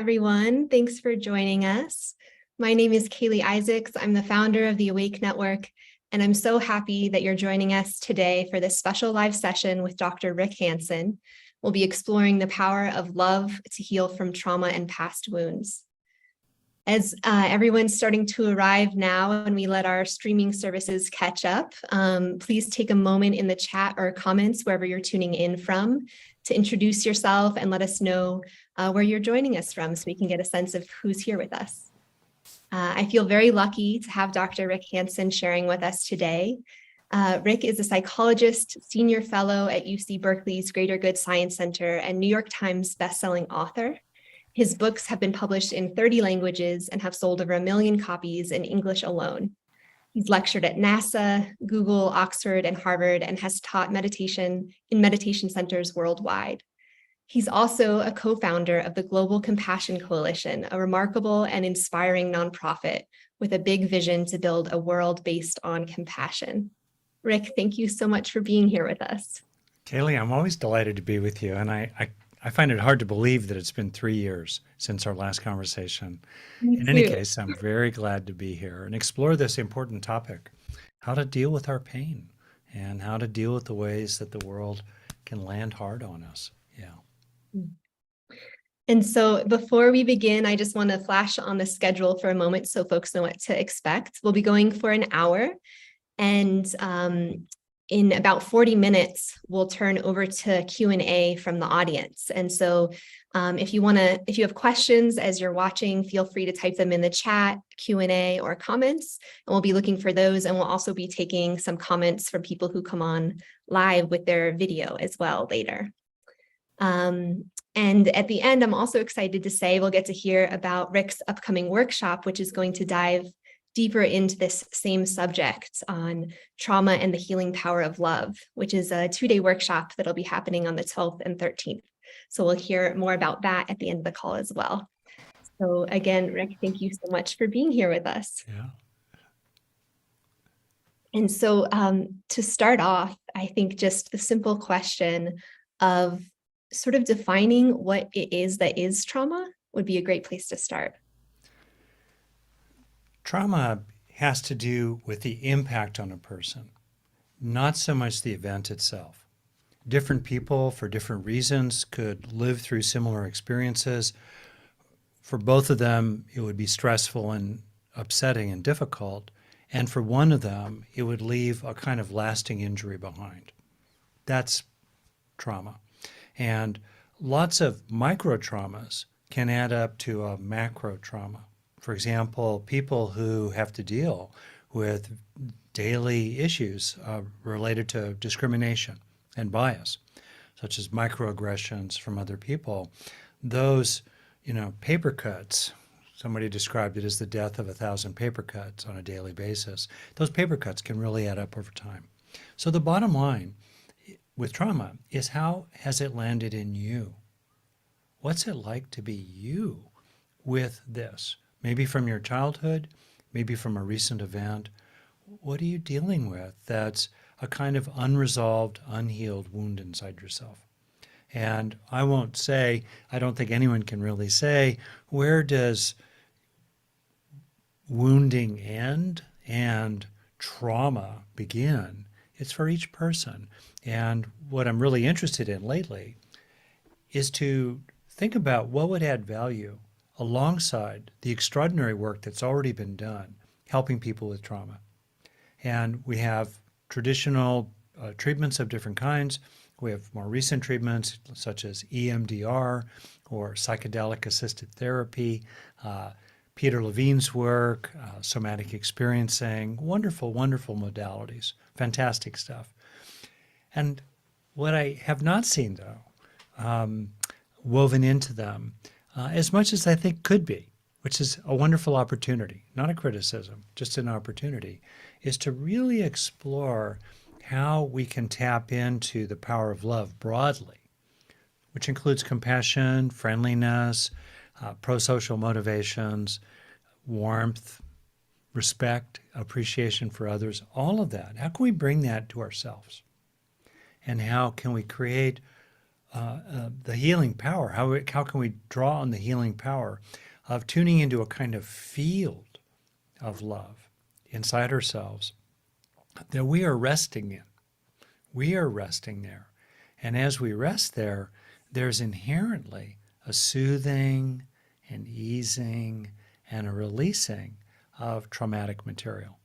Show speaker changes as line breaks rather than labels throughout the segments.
everyone. Thanks for joining us. My name is Kaylee Isaacs. I'm the founder of the Awake Network, and I'm so happy that you're joining us today for this special live session with Dr. Rick Hanson. We'll be exploring the power of love to heal from trauma and past wounds. As everyone's starting to arrive now and we let our streaming services catch up, please take a moment in the chat or comments wherever you're tuning in from to introduce yourself and let us know where you're joining us from so we can get a sense of who's here with us. I feel very lucky to have Dr. Rick Hanson sharing with us today. Rick is a psychologist, senior fellow at UC Berkeley's Greater Good Science Center and New York Times bestselling author. His books have been published in 30 languages and have sold over 1 million copies in English alone. He's lectured at NASA, Google, Oxford, and Harvard, and has taught meditation in meditation centers worldwide. He's also a co-founder of the Global Compassion Coalition, a remarkable and inspiring nonprofit with a big vision to build a world based on compassion. Rick, thank you so much for being here with us.
Kaylee, I'm always delighted to be with you, and I find it hard to believe that it's been 3 years since our last conversation. In any case, I'm very glad to be here and explore this important topic, how to deal with our pain and how to deal with the ways that the world can land hard on us. Yeah.
And so before we begin, I just want to flash on the schedule for a moment so folks know what to expect. We'll be going for an hour, and in about 40 minutes, we'll turn over to Q&A from the audience. And so if you have questions as you're watching, feel free to type them in the chat, Q&A, or comments, and we'll be looking for those. And we'll also be taking some comments from people who come on live with their video as well later. And at the end, I'm also excited to say we'll get to hear about Rick's upcoming workshop, which is going to dive deeper into this same subject on trauma and the healing power of love, which is a 2-day workshop that'll be happening on the 12th and 13th. So we'll hear more about that at the end of the call as well. So again, Rick, thank you so much for being here with us.
Yeah.
And so to start off, I think just the simple question of sort of defining what it is that is trauma would be a great place to start.
Trauma has to do with the impact on a person, not so much the event itself. Different people, for different reasons, could live through similar experiences. For both of them, it would be stressful and upsetting and difficult. And for one of them, it would leave a kind of lasting injury behind. That's trauma. And lots of micro traumas can add up to a macro trauma. For example, people who have to deal with daily issues related to discrimination and bias, such as microaggressions from other people, those, paper cuts, somebody described it as the death of 1,000 paper cuts on a daily basis. Those paper cuts can really add up over time. So the bottom line with trauma is, how has it landed in you? What's it like to be you with this? Maybe from your childhood, maybe from a recent event. What are you dealing with that's a kind of unresolved, unhealed wound inside yourself? And I won't say, I don't think anyone can really say, where does wounding end and trauma begin? It's for each person. And what I'm really interested in lately is to think about what would add value alongside the extraordinary work that's already been done, helping people with trauma. And we have traditional treatments of different kinds. We have more recent treatments such as EMDR or psychedelic-assisted therapy, Peter Levine's work, somatic experiencing, wonderful, wonderful modalities, fantastic stuff. And what I have not seen, though, woven into them, as much as I think could be, which is a wonderful opportunity, not a criticism, just an opportunity, is to really explore how we can tap into the power of love broadly, which includes compassion, friendliness, pro-social motivations, warmth, respect, appreciation for others, all of that. How can we bring that to ourselves? And how can we create the healing power. How can we draw on the healing power of tuning into a kind of field of love inside ourselves that we are resting in? We are resting there. And as we rest there, there's inherently a soothing and easing and a releasing of traumatic material.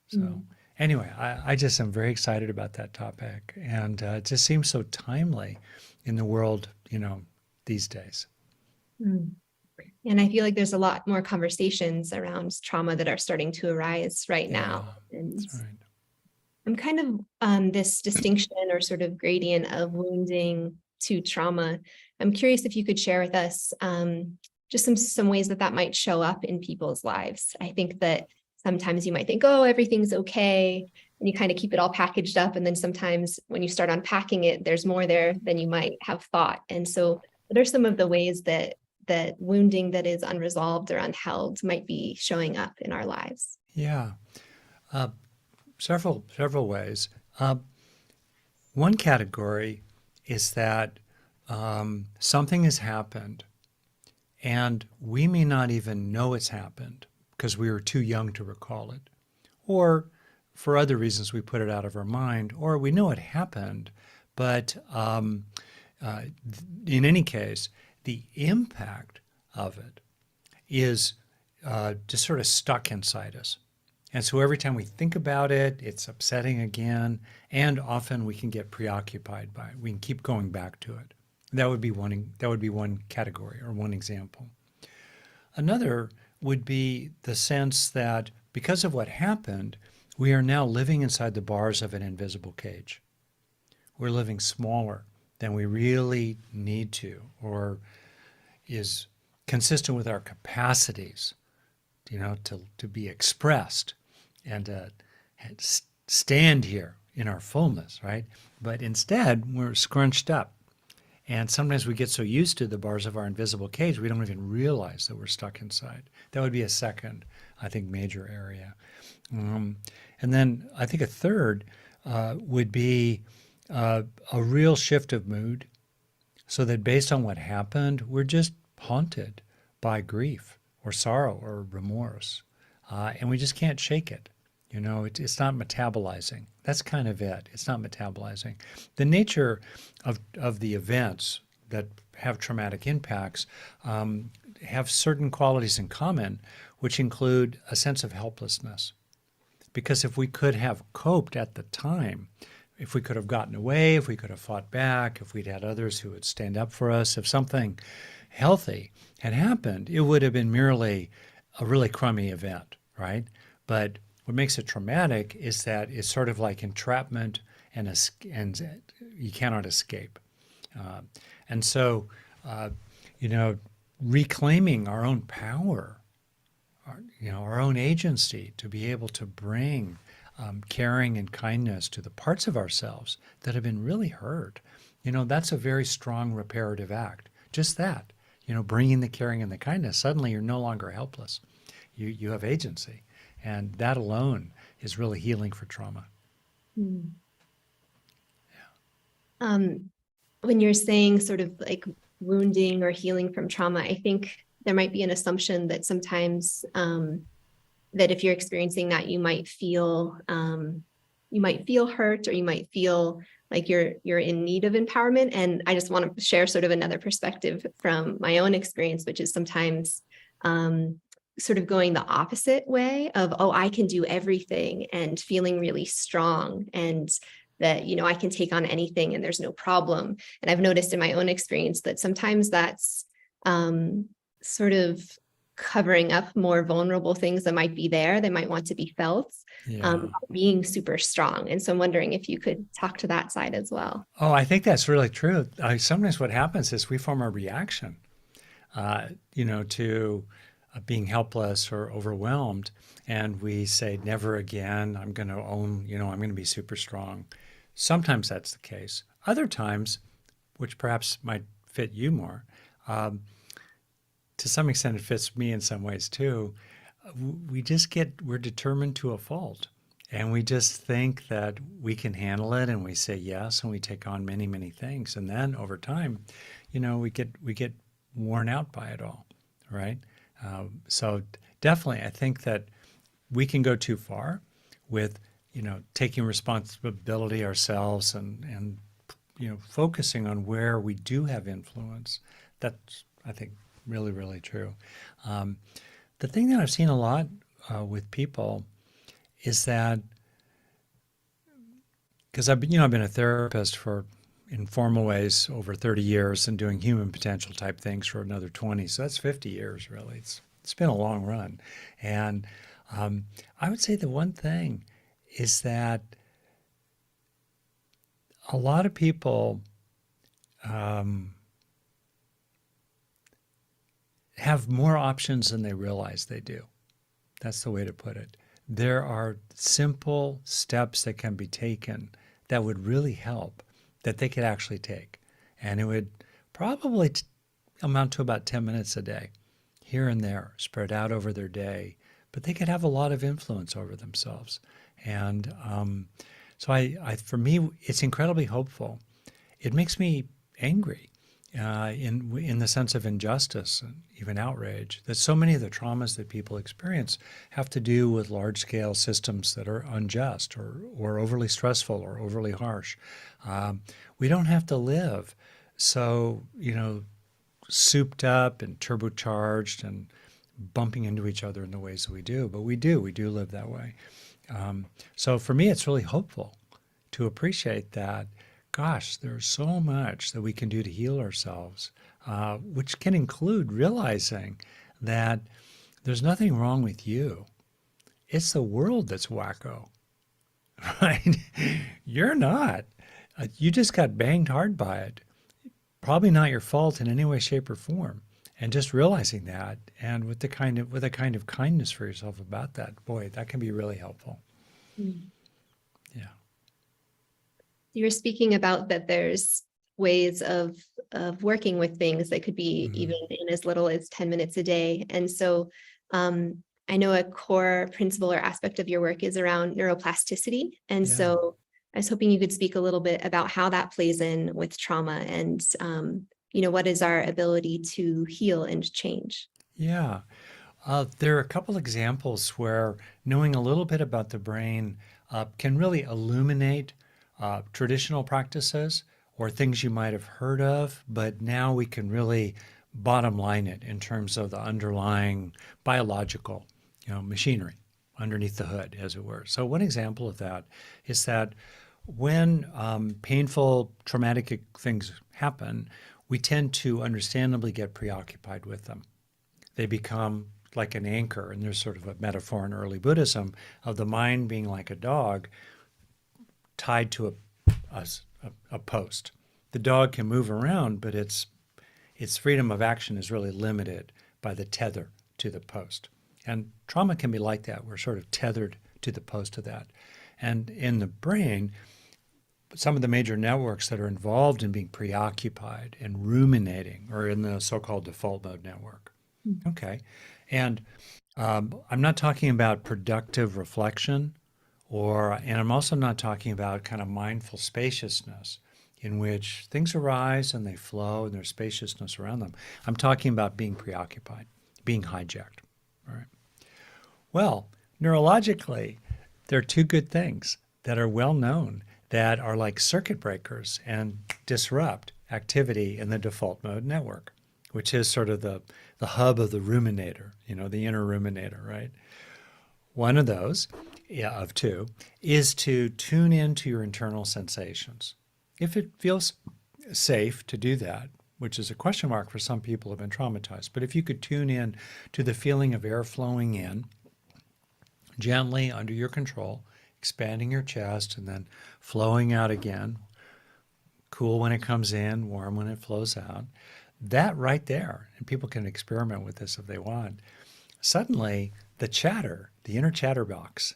So anyway, I just am very excited about that topic. And it just seems so timely in the world, these days.
Mm. And I feel like there's a lot more conversations around trauma that are starting to arise right
Yeah,
now. And
that's right.
I'm kind of this distinction or sort of gradient of wounding to trauma. I'm curious if you could share with us just some ways that might show up in people's lives. I think that sometimes you might think, oh, everything's okay, and you kind of keep it all packaged up. And then sometimes when you start unpacking it, there's more there than you might have thought. And so what are some of the ways that wounding that is unresolved or unheld might be showing up in our lives?
Yeah, uh, several ways. One category is that something has happened and we may not even know it's happened because we were too young to recall it. Or for other reasons, we put it out of our mind, or we know it happened, but in any case, the impact of it is just sort of stuck inside us. And so every time we think about it, it's upsetting again, and often we can get preoccupied by it. We can keep going back to it. That would be one category or one example. Another would be the sense that because of what happened, we are now living inside the bars of an invisible cage. We're living smaller than we really need to, or is consistent with our capacities, to be expressed and stand here in our fullness, right? But instead, we're scrunched up. And sometimes we get so used to the bars of our invisible cage, we don't even realize that we're stuck inside. That would be a second, I think, major area. And then I think a third would be a real shift of mood, so that based on what happened, we're just haunted by grief or sorrow or remorse. And we just can't shake it. It's not metabolizing. That's kind of it. It's not metabolizing. The nature of the events that have traumatic impacts have certain qualities in common, which include a sense of helplessness. Because if we could have coped at the time, if we could have gotten away, if we could have fought back, if we'd had others who would stand up for us, if something healthy had happened, it would have been merely a really crummy event, right? But what makes it traumatic is that it's sort of like entrapment and you cannot escape. And so, reclaiming our own power, our own agency to be able to bring caring and kindness to the parts of ourselves that have been really hurt, that's a very strong reparative act. Just that, bringing the caring and the kindness, suddenly you're no longer helpless. You have agency. And that alone is really healing for trauma.
Hmm. When you're saying sort of like wounding or healing from trauma, I think there might be an assumption that sometimes that if you're experiencing that, you might feel hurt, or you might feel like you're in need of empowerment. And I just want to share sort of another perspective from my own experience, which is sometimes sort of going the opposite way of, oh, I can do everything, and feeling really strong, and that, I can take on anything and there's no problem. And I've noticed in my own experience that sometimes that's sort of covering up more vulnerable things that might be there, that might want to be felt,
Yeah.
being super strong. And so I'm wondering if you could talk to that side as well.
Oh, I think that's really true. Sometimes what happens is we form a reaction, to being helpless or overwhelmed. And we say, never again, I'm going to own, I'm going to be super strong. Sometimes that's the case. Other times, which perhaps might fit you more, to some extent it fits me in some ways too, we're determined to a fault. And we just think that we can handle it and we say yes and we take on many, many things. And then over time, we get worn out by it all, right? So definitely, I think that we can go too far with, taking responsibility ourselves and focusing on where we do have influence. That's, I think, really, really true. Um, the thing that I've seen a lot with people is that because I've been a therapist for informal ways over 30 years and doing human potential type things for another 20. So that's 50 years, really. It's been a long run. And I would say the one thing is that a lot of people um, have more options than they realize they do. That's the way to put it. There are simple steps that can be taken that would really help that they could actually take. And it would probably amount to about 10 minutes a day, here and there, spread out over their day. But they could have a lot of influence over themselves. And so for me, it's incredibly hopeful. It makes me angry in the sense of injustice and even outrage that so many of the traumas that people experience have to do with large-scale systems that are unjust or overly stressful or overly harsh. We don't have to live so, souped up and turbocharged and bumping into each other in the ways that we do, but we do live that way. So for me, it's really hopeful to appreciate that, gosh, there's so much that we can do to heal ourselves, which can include realizing that there's nothing wrong with you. It's the world that's wacko, right? You're not. You just got banged hard by it. Probably not your fault in any way, shape, or form. And just realizing that, and with a kind of kindness for yourself about that, boy, that can be really helpful.
Mm.
Yeah.
You were speaking about that there's ways of working with things that could be
Mm-hmm.
even in as little as 10 minutes a day. And so I know a core principle or aspect of your work is around neuroplasticity. And
Yeah.
so I was hoping you could speak a little bit about how that plays in with trauma and what is our ability to heal and change.
Yeah. There are a couple examples where knowing a little bit about the brain can really illuminate traditional practices or things you might have heard of, but now we can really bottom line it in terms of the underlying biological, machinery underneath the hood, as it were. So one example of that is that when painful, traumatic things happen, we tend to understandably get preoccupied with them. They become like an anchor, and there's sort of a metaphor in early Buddhism of the mind being like a dog tied to a post. The dog can move around, but its freedom of action is really limited by the tether to the post. And trauma can be like that. We're sort of tethered to the post of that. And in the brain, some of the major networks that are involved in being preoccupied and ruminating are in the so-called default mode network. Okay. And I'm not talking about productive reflection, and I'm also not talking about kind of mindful spaciousness in which things arise and they flow and there's spaciousness around them. I'm talking about being preoccupied, being hijacked. All right. Well, neurologically, there are two good things that are well known that are like circuit breakers and disrupt activity in the default mode network, which is sort of the hub of the ruminator, the inner ruminator, right? One of those, of two, is to tune into your internal sensations. If it feels safe to do that, which is a question mark for some people who have been traumatized, but if you could tune in to the feeling of air flowing in, gently under your control, expanding your chest and then flowing out again, cool when it comes in, warm when it flows out, that right there, and people can experiment with this if they want, suddenly the inner chatterbox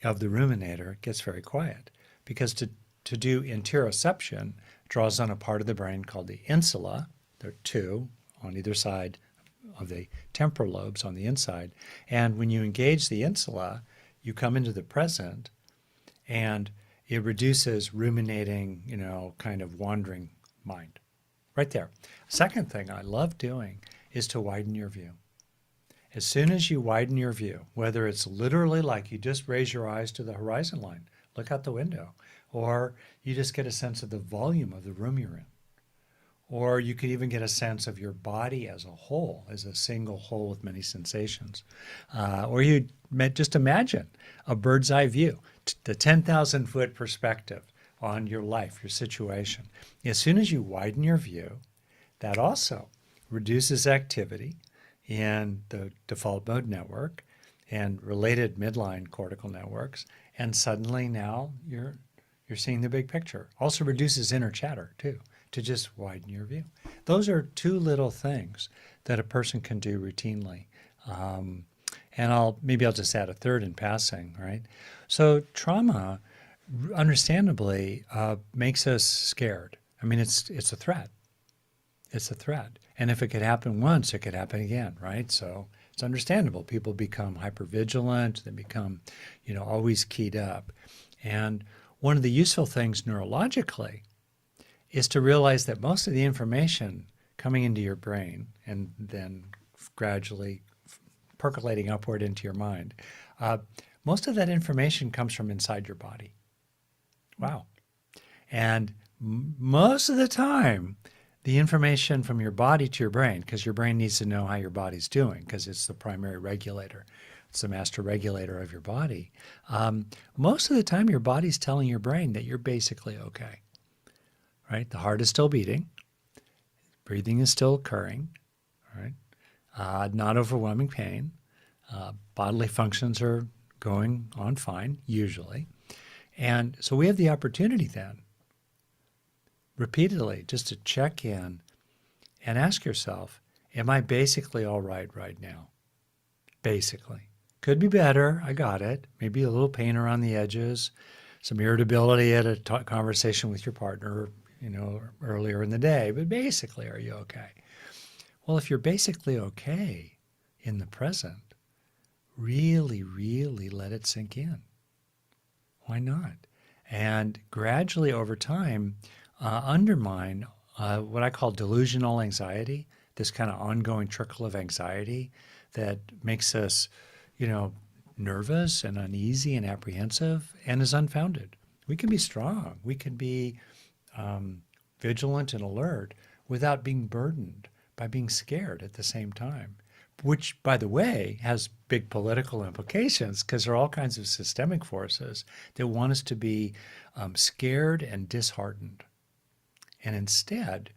of the ruminator gets very quiet because to do interoception draws on a part of the brain called the insula. There are two on either side of the temporal lobes on the inside. And when you engage the insula, you come into the present And it reduces ruminating, kind of wandering mind. Right there. Second thing I love doing is to widen your view. As soon as you widen your view, whether it's literally like you just raise your eyes to the horizon line, look out the window, or you just get a sense of the volume of the room you're in, or you could even get a sense of your body as a whole, as a single whole with many sensations. Or you just imagine a bird's eye view, the 10,000 foot perspective on your life, your situation. As soon as you widen your view, that also reduces activity in the default mode network and related midline cortical networks. And suddenly now you're seeing the big picture. Also reduces inner chatter too, to just widen your view. Those are two little things that a person can do routinely. And maybe I'll just add a third in passing, right? So trauma, understandably, makes us scared. I mean, it's a threat. It's a threat. And if it could happen once, it could happen again, right? So it's understandable. People become hypervigilant. They become, always keyed up. And one of the useful things neurologically is to realize that most of the information coming into your brain and then gradually percolating upward into your mind, most of that information comes from inside your body. Wow. And most of the time, the information from your body to your brain, because your brain needs to know how your body's doing, because it's the primary regulator. It's the master regulator of your body. Most of the time, your body's telling your brain that you're basically okay, right? The heart is still beating. Breathing is still occurring, right? Not overwhelming pain. Bodily functions are going on fine, usually. And so we have the opportunity then, repeatedly, just to check in and ask yourself, am I basically all right now? Basically. Could be better. I got it. Maybe a little pain around the edges, some irritability at a conversation with your partner, earlier in the day, but basically, are you okay? Well, if you're basically okay in the present, really, really let it sink in. Why not? And gradually over time, undermine what I call delusional anxiety, this kind of ongoing trickle of anxiety that makes us, nervous and uneasy and apprehensive and is unfounded. We can be strong. We can be vigilant and alert without being burdened by being scared at the same time, which, by the way, has big political implications because there are all kinds of systemic forces that want us to be scared and disheartened. And instead,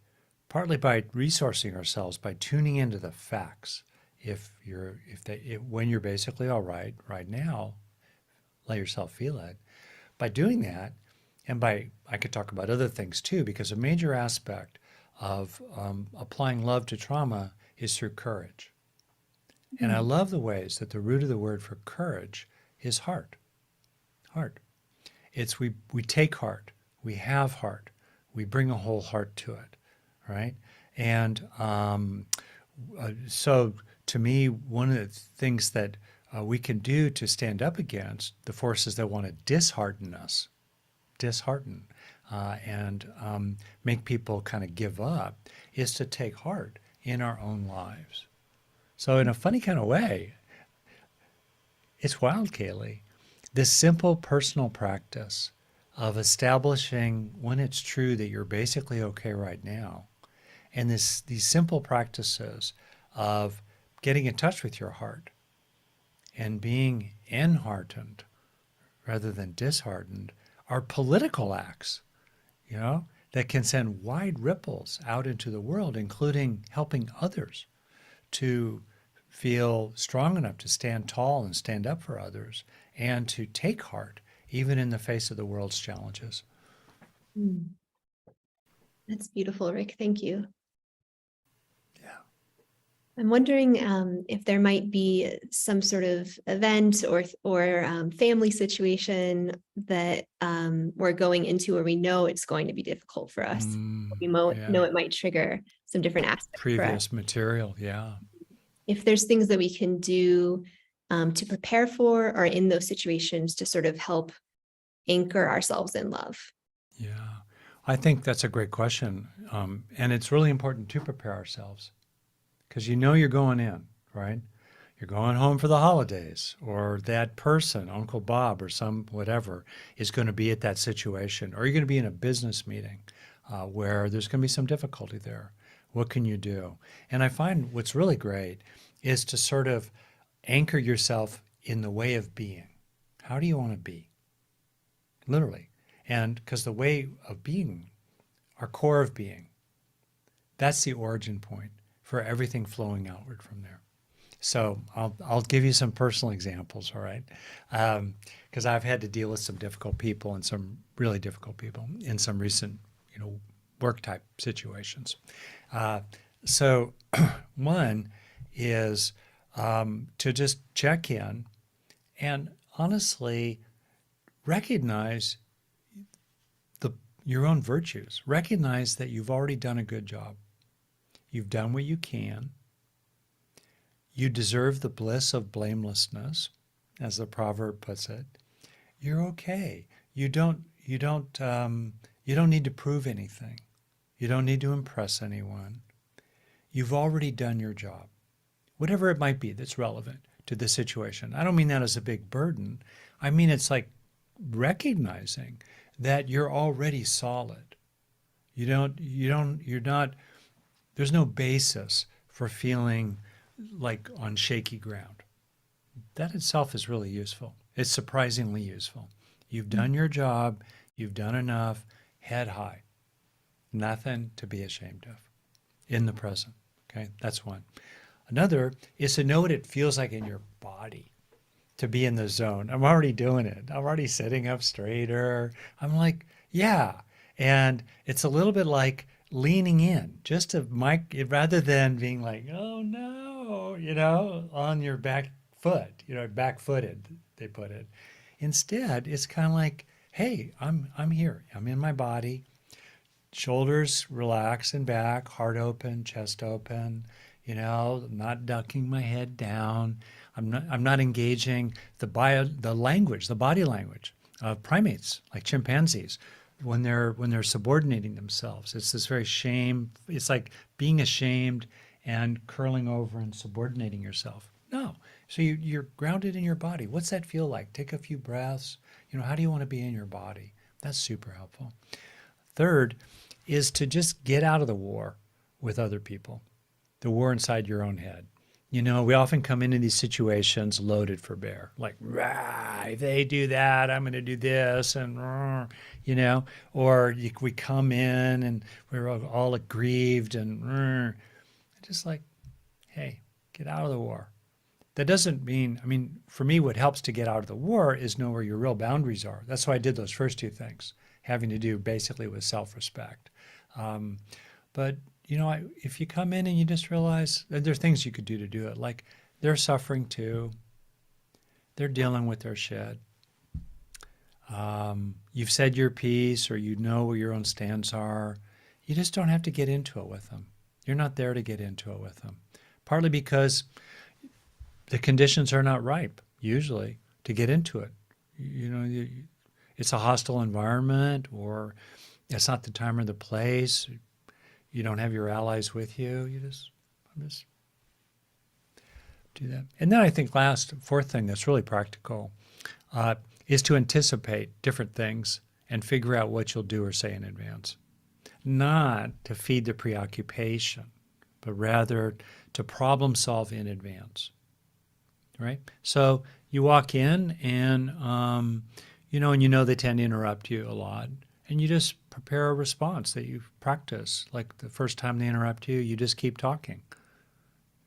partly by resourcing ourselves, by tuning into the facts, when you're basically all right now, let yourself feel it. By doing that, and I could talk about other things too, because a major aspect of applying love to trauma is through courage. And I love the ways that the root of the word for courage is heart. Heart. It's we take heart, we have heart, we bring a whole heart to it, right? And so to me, one of the things that we can do to stand up against the forces that want to dishearten us, and make people kind of give up, is to take heart in our own lives. So in a funny kind of way, it's wild, Kaylee, this simple personal practice of establishing when it's true that you're basically okay right now, and these simple practices of getting in touch with your heart and being enheartened rather than disheartened are political acts, that can send wide ripples out into the world, including helping others to feel strong enough to stand tall and stand up for others and to take heart even in the face of the world's challenges.
That's beautiful, Rick. Thank you.
Yeah.
I'm wondering if there might be some sort of event or family situation that we're going into where we know it's going to be difficult for us. We know it might trigger some different aspects for us.
Previous material, yeah.
If there's things that we can do to prepare for or in those situations to sort of help anchor ourselves in love?
Yeah, I think that's a great question. And it's really important to prepare ourselves because you're going in, right? You're going home for the holidays, or that person, Uncle Bob or some whatever, is going to be at that situation, or you're going to be in a business meeting where there's going to be some difficulty there. What can you do? And I find what's really great is to sort of anchor yourself in the way of being. How do you want to be? Literally. And because the way of being, our core of being, that's the origin point for everything flowing outward from there. So I'll give you some personal examples, all right? Because I've had to deal with some difficult people and some really difficult people in some recent, work type situations. So one is to just check in and honestly recognize your own virtues. Recognize that you've already done a good job. You've done what you can. You deserve the bliss of blamelessness, as the proverb puts it. You're okay. You don't need to prove anything. You don't need to impress anyone. You've already done your job, whatever it might be that's relevant to the situation. I don't mean that as a big burden. I mean it's like recognizing that you're already solid. You're not, there's no basis for feeling like on shaky ground. That itself is really useful. It's surprisingly useful. You've done your job, you've done enough, head high. Nothing to be ashamed of in the present. Okay, that's one. Another is to know what it feels like in your body to be in the zone. I'm already doing it. I'm already sitting up straighter. I'm like, yeah. And it's a little bit like leaning in, just to rather than being like, oh no, on your back foot, back footed, they put it. Instead, it's kind of like, hey, I'm here. I'm in my body. Shoulders relax and back, heart open, chest open, not ducking my head down. I'm not engaging the body language of primates like chimpanzees when they're subordinating themselves. It's this very shame. It's like being ashamed and curling over and subordinating yourself. No. So you're grounded in your body. What's that feel like? Take a few breaths. How do you want to be in your body? That's super helpful. Third is to just get out of the war with other people, the war inside your own head. We often come into these situations loaded for bear, like, rah, if they do that, I'm going to do this, and, or we come in and we're all aggrieved and just like, hey, get out of the war. That doesn't mean, for me, what helps to get out of the war is know where your real boundaries are. That's why I did those first two things, having to do basically with self-respect. But if you come in and you just realize that there are things you could do to do it, like they're suffering too, they're dealing with their shit. You've said your piece, or where your own stands are. You just don't have to get into it with them. You're not there to get into it with them. Partly because the conditions are not ripe, usually, to get into it. It's a hostile environment, or it's not the time or the place. You don't have your allies with you. Just do that. And then I think fourth thing that's really practical is to anticipate different things and figure out what you'll do or say in advance. Not to feed the preoccupation, but rather to problem solve in advance. Right? So you walk in and, they tend to interrupt you a lot. And you just prepare a response that you practice. Like the first time they interrupt you, you just keep talking.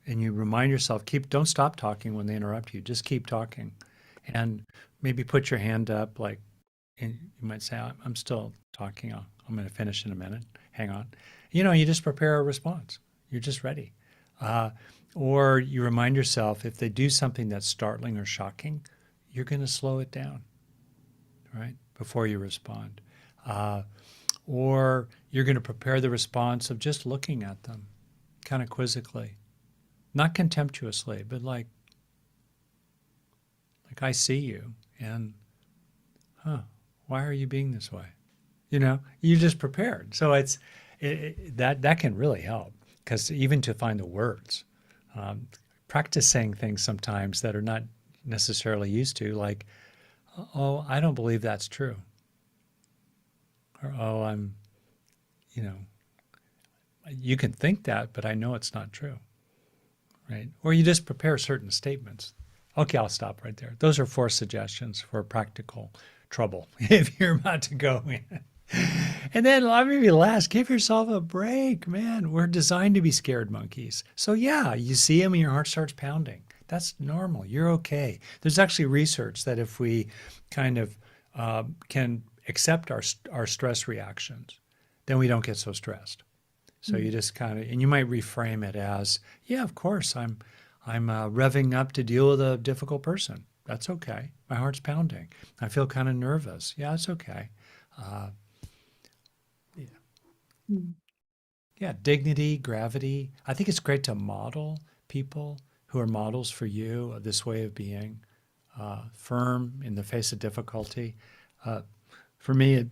And you remind yourself, don't stop talking when they interrupt you. Just keep talking. And maybe put your hand up, and you might say, I'm still talking. I'm going to finish in a minute. Hang on. You just prepare a response. You're just ready. Or you remind yourself, if they do something that's startling or shocking, you're going to slow it down, right, before you respond. Or you're going to prepare the response of just looking at them, kind of quizzically, not contemptuously, but like I see you, and Why are you being this way? You just prepared. So that can really help, because even to find the words, um, practice saying things sometimes that are not necessarily used to, like, oh, I don't believe that's true. Or, oh, you know, you can think that, but I know it's not true. Right? Or you just prepare certain statements. Okay, I'll stop right there. Those are 4 suggestions for practical trouble if you're about to go in. And then maybe last, give yourself a break, man. We're designed to be scared monkeys. So yeah, you see them and your heart starts pounding. That's normal. You're okay. There's actually research that if we kind of can accept our stress reactions, then we don't get so stressed. So you just kind of, and you might reframe it as, yeah, of course, I'm revving up to deal with a difficult person. That's okay. My heart's pounding. I feel kind of nervous. Yeah, it's okay. Uh,
Mm.
yeah, dignity, gravity. I think it's great to model people who are models for you of this way of being, firm in the face of difficulty. Uh, for me,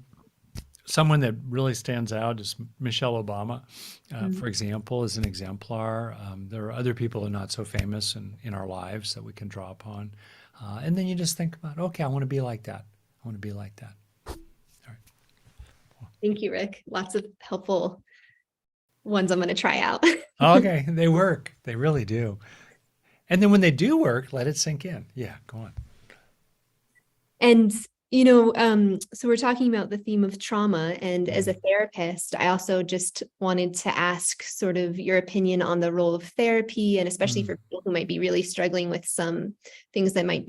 someone that really stands out is Michelle Obama, for example, is an exemplar. There are other people who are not so famous in our lives that we can draw upon. And then you just think about, okay, I want to be like that. I want to be like that. All right.
Thank you, Rick. Lots of helpful ones I'm going to try out.
Okay, they work. They really do. And then when they do work, let it sink in. Yeah, go on.
And, so we're talking about the theme of trauma. And as a therapist, I also just wanted to ask sort of your opinion on the role of therapy, and especially for people who might be really struggling with some things that might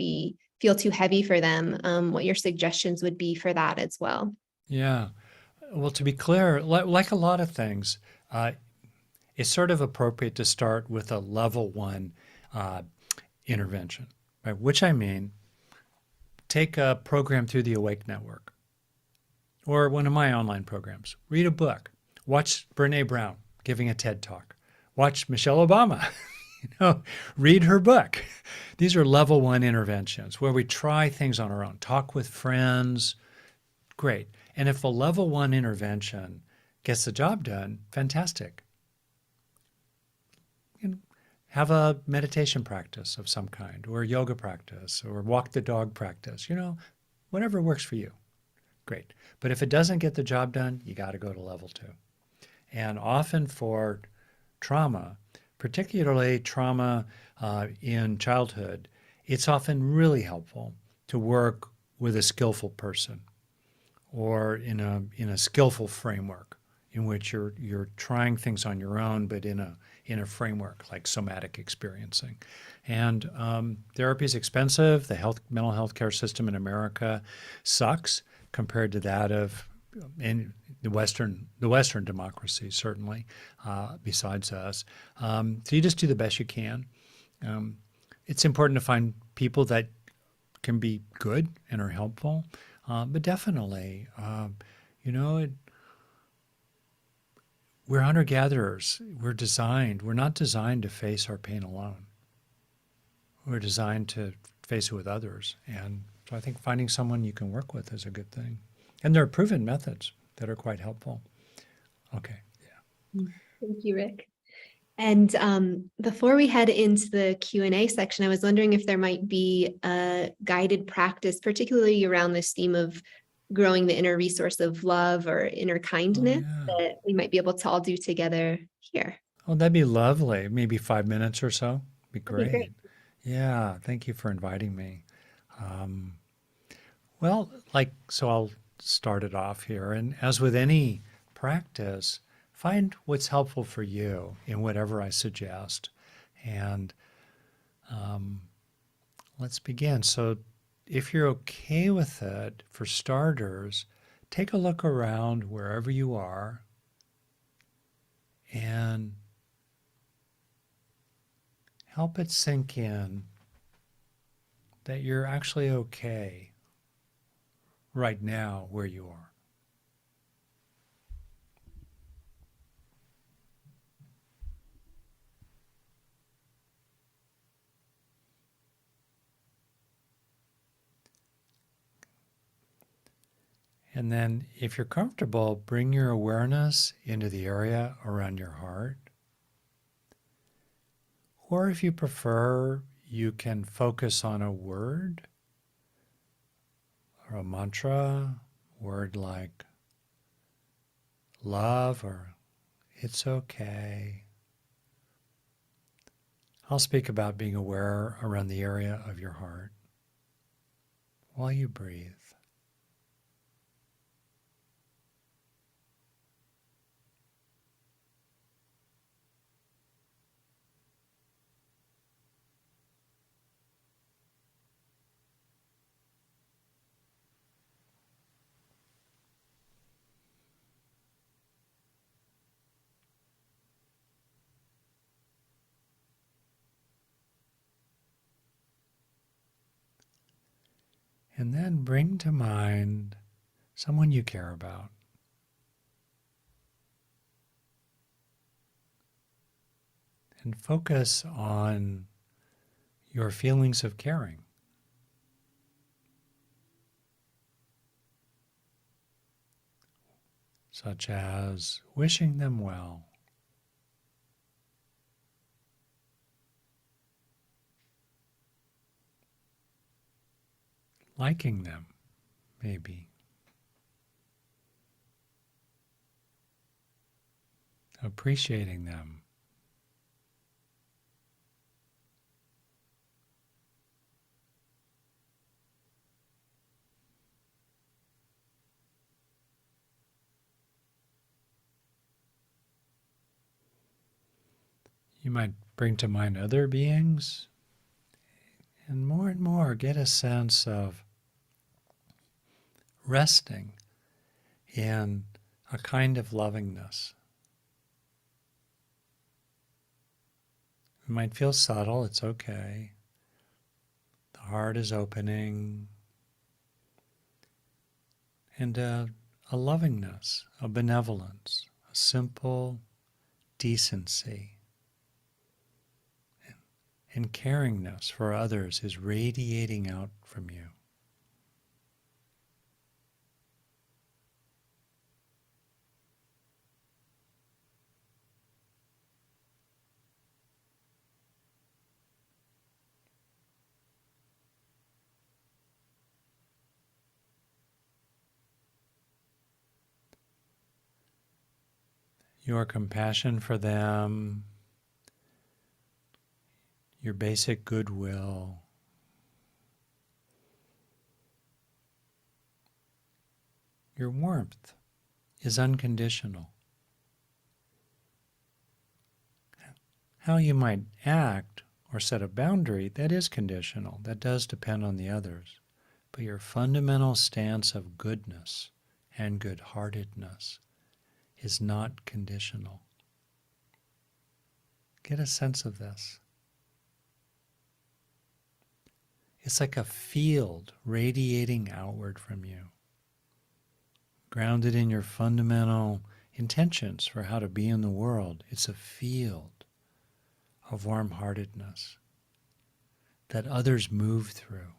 feel too heavy for them, what your suggestions would be for that as well.
Yeah. Well, to be clear, like a lot of things, it's sort of appropriate to start with a level 1 uh, intervention, right? Which I mean, take a program through the Awake Network or one of my online programs. Read a book. Watch Brene Brown giving a TED Talk. Watch Michelle Obama. Read her book. These are level 1 interventions where we try things on our own. Talk with friends. Great. And if a level 1 intervention gets the job done, fantastic. Have a meditation practice of some kind, or a yoga practice, or walk the dog practice, whatever works for you. Great. But if it doesn't get the job done, you got to go to level 2. And often for trauma, particularly trauma in childhood, it's often really helpful to work with a skillful person or in a skillful framework in which you're trying things on your own, but in a framework like somatic experiencing. And therapy is expensive. The mental health care system in America sucks compared to that of in the Western democracies, certainly, besides us. So you just do the best you can. It's important to find people that can be good and are helpful, but definitely, we're hunter-gatherers. We're not designed to face our pain alone. We're designed to face it with others. And so I think finding someone you can work with is a good thing. And there are proven methods that are quite helpful. Okay. Yeah.
Thank you, Rick. And before we head into the Q&A section, I was wondering if there might be a guided practice, particularly around this theme of growing the inner resource of love or inner kindness, that we might be able to all do together here.
Oh, that'd be lovely. Maybe 5 minutes or so. Be great.
That'd be great.
Yeah. Thank you for inviting me. So I'll start it off here. And as with any practice, find what's helpful for you in whatever I suggest. And let's begin. So if you're okay with it, for starters, take a look around wherever you are and help it sink in that you're actually okay right now where you are. And then, if you're comfortable, bring your awareness into the area around your heart. Or if you prefer, you can focus on a word or a mantra, word like love or it's okay. I'll speak about being aware around the area of your heart while you breathe. And then bring to mind someone you care about. And focus on your feelings of caring. Such as wishing them well, liking them, maybe, appreciating them. You might bring to mind other beings and more get a sense of resting in a kind of lovingness. It might feel subtle, it's okay. The heart is opening, and a lovingness, a benevolence, a simple decency and caringness for others is radiating out from you. Your compassion for them, your basic goodwill, your warmth is unconditional. How you might act or set a boundary, that is conditional. That does depend on the others. But your fundamental stance of goodness and good-heartedness is not conditional. Get a sense of this. It's like a field radiating outward from you, grounded in your fundamental intentions for how to be in the world. It's a field of warm-heartedness that others move through.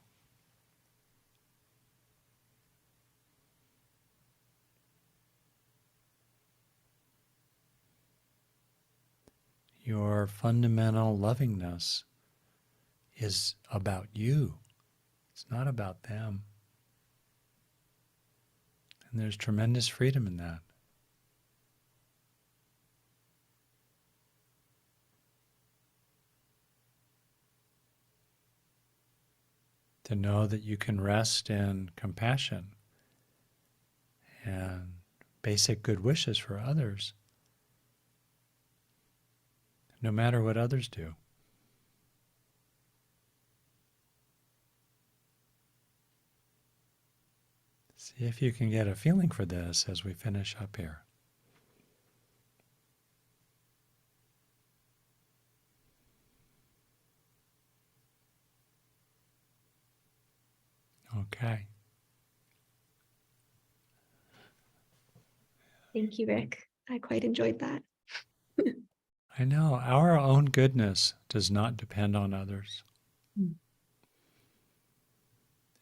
Your fundamental lovingness is about you. It's not about them. And there's tremendous freedom in that. To know that you can rest in compassion and basic good wishes for others, no matter what others do. See if you can get a feeling for this as we finish up here. Okay.
Thank you, Rick. I quite enjoyed that.
I know our own goodness does not depend on others.
Mm.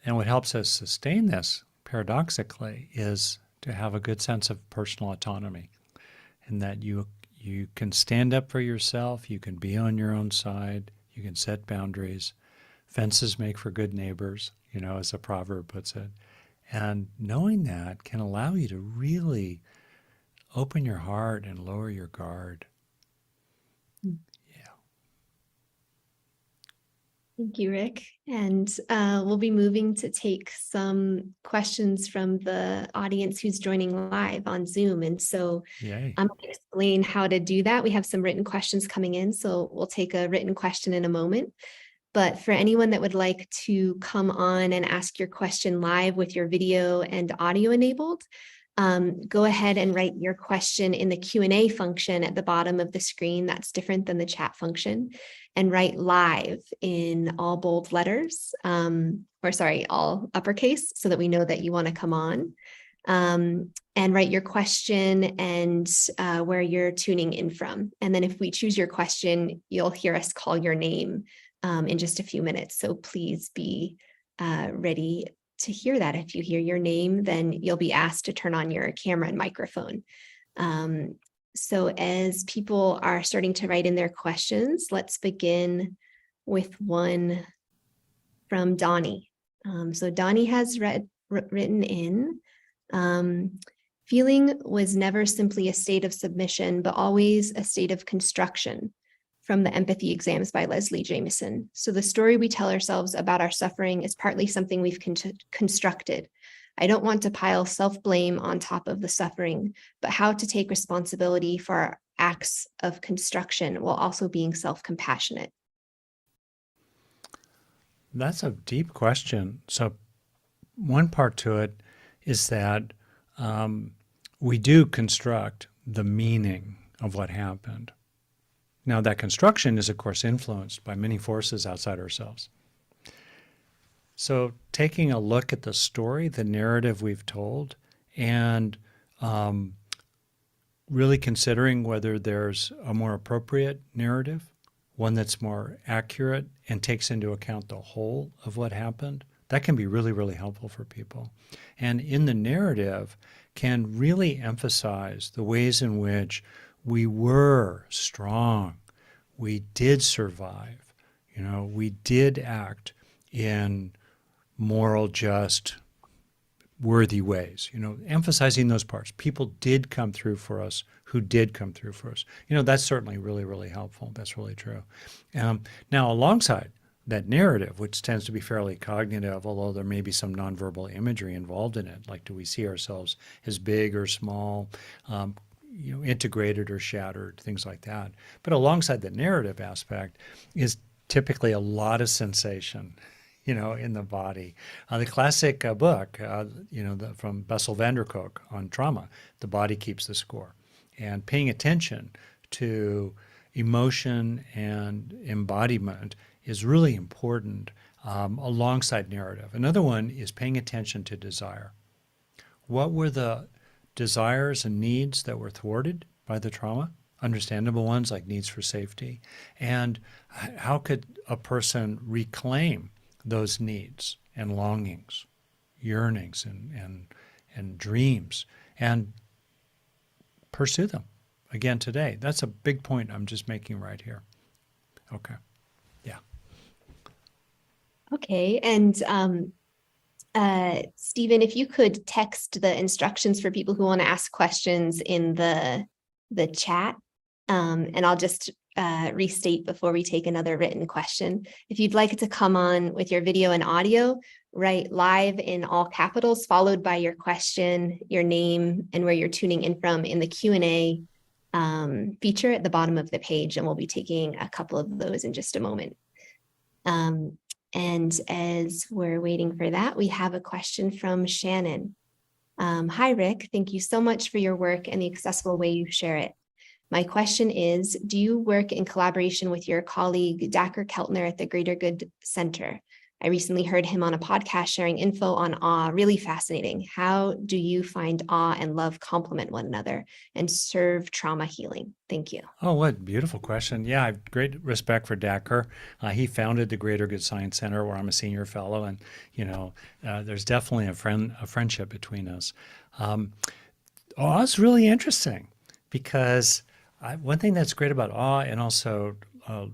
And what helps us sustain this paradoxically, is to have a good sense of personal autonomy, and that you can stand up for yourself, you can be on your own side, you can set boundaries. Fences make for good neighbors, as a proverb puts it. And knowing that can allow you to really open your heart and lower your guard. Yeah.
Thank you, Rick. And we'll be moving to take some questions from the audience who's joining live on Zoom. And so
Yay.
I'm going to explain how to do that. We have some written questions coming in, so we'll take a written question in a moment. But for anyone that would like to come on and ask your question live with your video and audio enabled, go ahead and write your question in the Q&A function at the bottom of the screen. That's different than the chat function, and write live in all bold letters, all uppercase, so that we know that you want to come on. And write your question and where you're tuning in from. And then if we choose your question, you'll hear us call your name in just a few minutes. So please be ready to hear that. If you hear your name, then you'll be asked to turn on your camera and microphone. So as people are starting to write in their questions, let's begin with one from Donnie. So Donnie has written in, feeling was never simply a state of submission, but always a state of construction, from the Empathy Exams by Leslie Jameson. So the story we tell ourselves about our suffering is partly something we've constructed. I don't want to pile self-blame on top of the suffering, but how to take responsibility for our acts of construction while also being self-compassionate.
That's a deep question. So one part to it is that we do construct the meaning of what happened. Now, that construction is, of course, influenced by many forces outside ourselves. So taking a look at the story, the narrative we've told, and really considering whether there's a more appropriate narrative, one that's more accurate and takes into account the whole of what happened, that can be really, really helpful for people. And in the narrative can really emphasize the ways in which we were strong, we did survive, we did act in moral, just, worthy ways, emphasizing those parts. People did come through for us who did come through for us. That's certainly really, really helpful. That's really true. Now, alongside that narrative, which tends to be fairly cognitive, although there may be some nonverbal imagery involved in it, like do we see ourselves as big or small, integrated or shattered, things like that. But alongside the narrative aspect is typically a lot of sensation, in the body. The classic book, from Bessel van der Kolk on trauma, The Body Keeps the Score. And paying attention to emotion and embodiment is really important alongside narrative. Another one is paying attention to desire. What were the desires and needs that were thwarted by the trauma? Understandable ones like needs for safety. And how could a person reclaim those needs and longings, yearnings and dreams, and pursue them again today? That's a big point I'm just making right here. Okay. Yeah.
Okay. And Stephen, if you could text the instructions for people who want to ask questions in the chat, and I'll just restate before we take another written question. If you'd like to come on with your video and audio, write live in all capitals, followed by your question, your name, and where you're tuning in from in the Q&A feature at the bottom of the page, and we'll be taking a couple of those in just a moment. And as we're waiting for that, we have a question from Shannon. Hi, Rick. Thank you so much for your work and the accessible way you share it. My question is, do you work in collaboration with your colleague, Dacher Keltner at the Greater Good Center? I recently heard him on a podcast sharing info on awe, really fascinating. How do you find awe and love complement one another and serve trauma healing? Thank you.
Oh, what beautiful question. Yeah, I have great respect for Dacker. He founded the Greater Good Science Center, where I'm a senior fellow, and there's definitely a friendship between us. Um, Awe is really interesting because one thing that's great about awe and also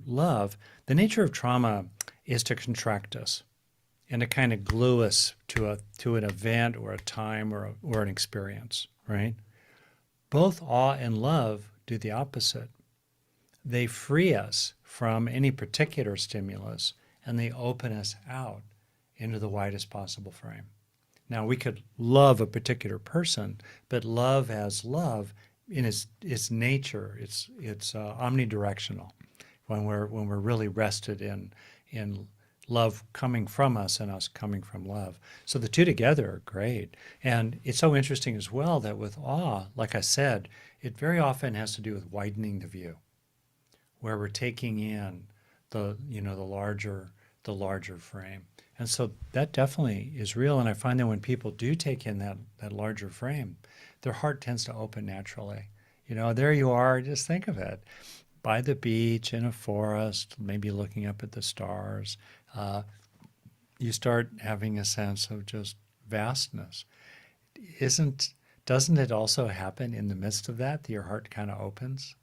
love, the nature of trauma is to contract us and to kind of glue us to an event or a time or an experience, right? Both awe and love do the opposite. They free us from any particular stimulus and they open us out into the widest possible frame. Now, we could love a particular person, but love as love in its nature, it's omnidirectional. When we're really rested in love coming from us and us coming from love. So the two together are great. And it's so interesting as well that with awe, like I said, it very often has to do with widening the view, where we're taking in the larger frame. And so that definitely is real. And I find that when people do take in that larger frame, their heart tends to open naturally. There you are, just think of it, by the beach, in a forest, maybe looking up at the stars. You start having a sense of just vastness. Doesn't it also happen in the midst of that your heart kind of opens?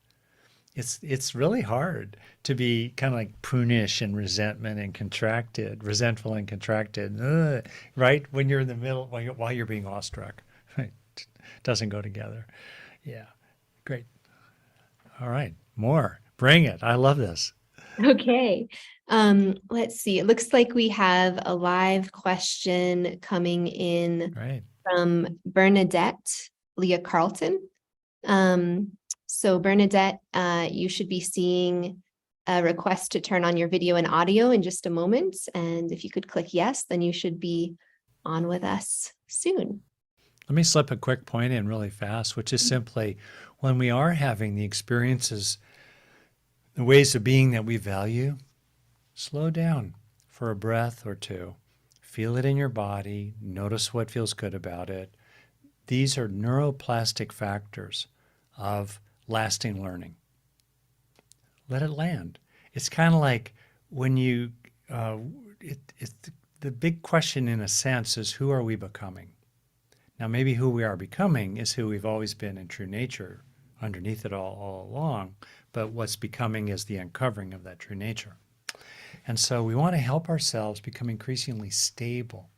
It's really hard to be kind of like prunish and resentful and contracted, right? When you're in the middle, while you're being awestruck, right? Doesn't go together. Yeah, great. All right, more. Bring it. I love this.
Okay. Let's see. It looks like we have a live question coming in
Great.
from Bernadette Leah Carlton. So Bernadette, you should be seeing a request to turn on your video and audio in just a moment. And if you could click yes, then you should be on with us soon.
Let me slip a quick point in really fast, which is simply when we are having the experiences, the ways of being that we value, slow down for a breath or two. Feel it in your body. Notice what feels good about it. These are neuroplastic factors of lasting learning. Let it land. It's kind of like when the big question in a sense is, who are we becoming? Now, maybe who we are becoming is who we've always been in true nature, underneath it all along, but what's becoming is the uncovering of that true nature. And so we want to help ourselves become increasingly stable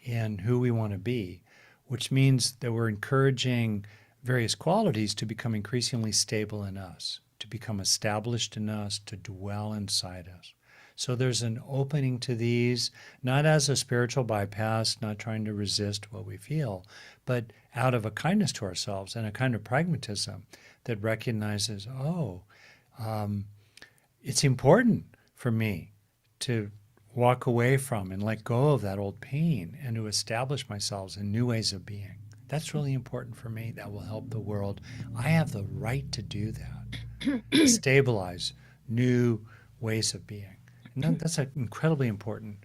in who we want to be, which means that we're encouraging various qualities to become increasingly stable in us, to become established in us, to dwell inside us. So there's an opening to these, not as a spiritual bypass, not trying to resist what we feel, but out of a kindness to ourselves and a kind of pragmatism that recognizes, it's important for me to walk away from and let go of that old pain and to establish myself in new ways of being. That's really important for me. That will help the world. I have the right to do that, stabilize new ways of being. And that's an incredibly important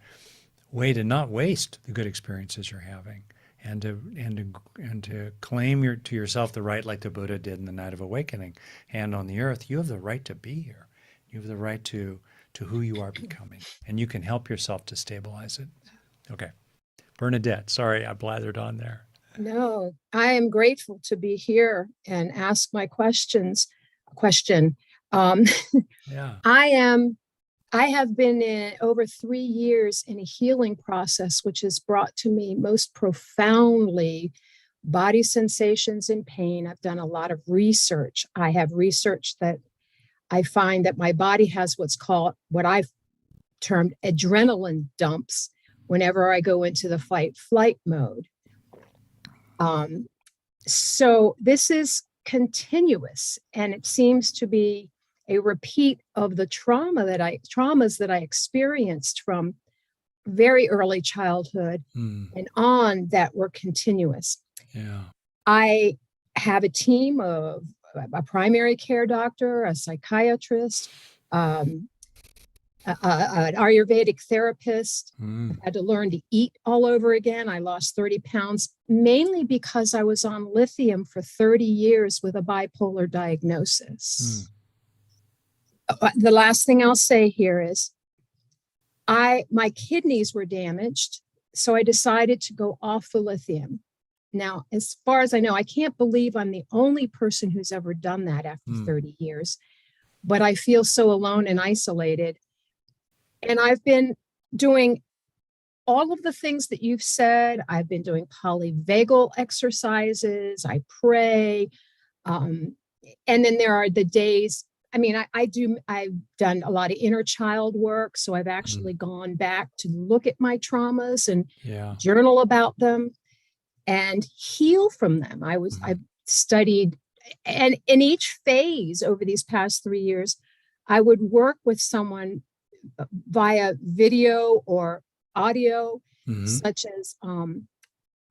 way to not waste the good experiences you're having, and to claim to yourself the right, like the Buddha did in the Night of Awakening, and on the earth, you have the right to be here. You have the right to who you are becoming, and you can help yourself to stabilize it. Okay, Bernadette, sorry I blathered on there.
No, I am grateful to be here and ask my question.
Yeah.
I have been in over 3 years in a healing process, which has brought to me most profoundly body sensations and pain. I've done a lot of research. I have researched that I find that my body has what I've termed adrenaline dumps whenever I go into the fight flight mode. So this is continuous, and it seems to be a repeat of the traumas that I experienced from very early childhood and on that were continuous.
Yeah.
I have a team of a primary care doctor, a psychiatrist, an Ayurvedic therapist. I
Mm,
had to learn to eat all over again. I lost 30 pounds, mainly because I was on lithium for 30 years with a bipolar
mm,
diagnosis. The last thing I'll say here is my kidneys were damaged, so I decided to go off the lithium. Now, as far as I know, I can't believe I'm the only person who's ever done that after
mm,
30 years, but I feel so alone and isolated. And I've been doing all of the things that you've said. I've been doing polyvagal exercises. I pray. Um, and then there are the days. I mean, I've done a lot of inner child work. So I've
mm.
actually gone back to look at my traumas and
Yeah.
journal about them and heal from them.
Mm,
I've studied, and in each phase over these past 3 years, I would work with someone via video or audio,
mm,
such as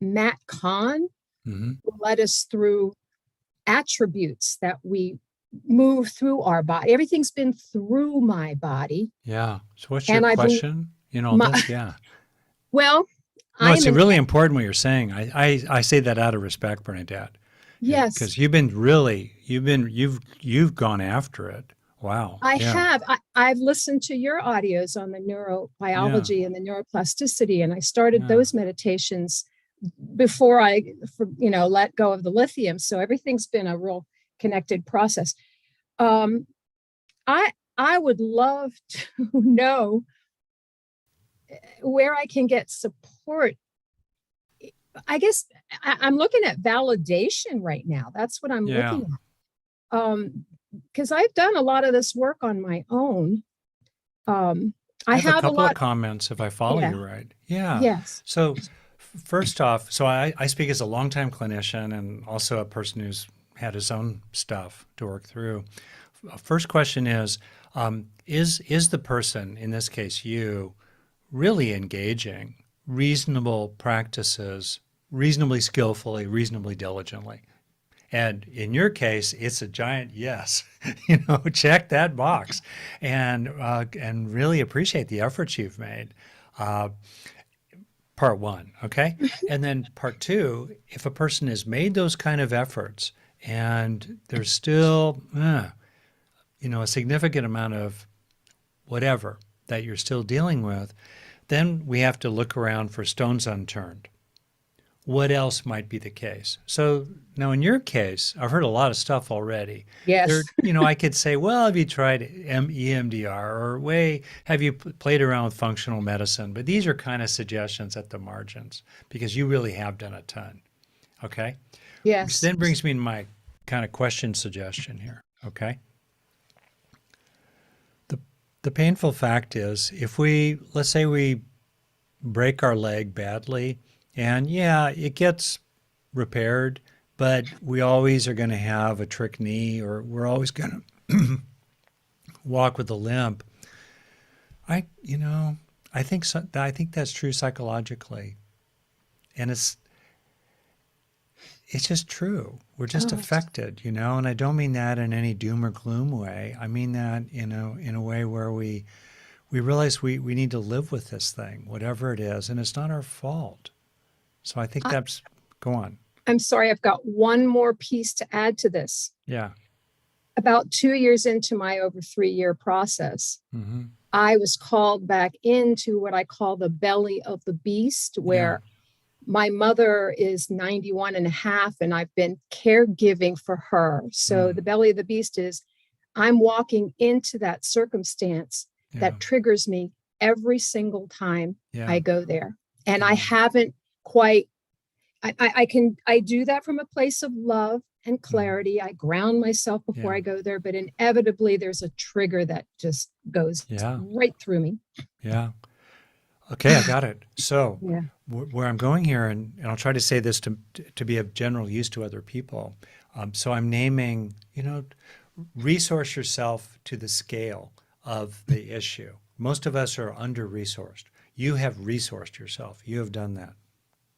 Matt Kahn,
mm.
who led us through attributes that we move through our body. Everything's been through my body.
Yeah. So what's your
And I believe
question in all
my,
this? Yeah.
well,
No, it's
I'm an,
really important what you're saying. I say that out of respect, Bernadette,
yes,
because you've gone after it. Wow.
I
Yeah.
have. I've listened to your audios on the
Yeah.
neurobiology and the neuroplasticity, and I started
Yeah.
those meditations before let go of the lithium. So everything's been a real connected process. Um, I would love to know where I can get support. I guess I'm looking at validation right now. That's what I'm
Yeah.
looking at. Because I've done a lot of this work on my own. Um, I
I have a
have a
couple of
lot.
comments if I follow
Yeah.
you right. Yeah.
Yes.
So first off, so I speak as a longtime clinician and also a person who's had his own stuff to work through. First question is the person, in this case you, really engaging reasonable practices, reasonably skillfully, reasonably diligently? And in your case, it's a giant yes. Check that box, and really appreciate the efforts you've made. Uh, Part one, okay, and then part two. If a person has made those kind of efforts and there's still, a significant amount of whatever that you're still dealing with, then we have to look around for stones unturned. What else might be the case? So now in your case, I've heard a lot of stuff already.
Yes.
I could say, well, have you tried EMDR, or have you played around with functional medicine? But these are kind of suggestions at the margins because you really have done a ton. Okay. Which
Yes.
then brings me to my kind of question suggestion here. Okay. The, the painful fact is let's say we break our leg badly, and yeah, it gets repaired, but we always are going to have a trick knee, or we're always going to walk with a limp. I, you know, I think so, I think that's true psychologically, and it's just true. We're just
Oh,
affected, and I don't mean that in any doom or gloom way. I mean that in a way where we realize we need to live with this thing, whatever it is, and it's not our fault. So I think
I,
that's, go on.
I'm sorry. I've got one more piece to add to this.
Yeah.
About 2 years into my over 3 year process,
Mm-hmm.
I was called back into what I call the belly of the beast,
Yeah.
where my mother is 91 and a half, and I've been caregiving for her. So
Mm.
the belly of the beast is I'm walking into that circumstance
Yeah.
that triggers me every single time
Yeah.
I go there. And I
Yeah.
haven't quite, I do that from a place of love and
Mm.
clarity. I ground myself before
Yeah.
I go there, but inevitably there's a trigger that just goes
Yeah.
right through me.
Yeah. Okay, I got it. So
Yeah.
where I'm going here, and I'll try to say this to be of general use to other people. So I'm naming, resource yourself to the scale of the issue. Most of us are under-resourced. You have resourced yourself. You have done that.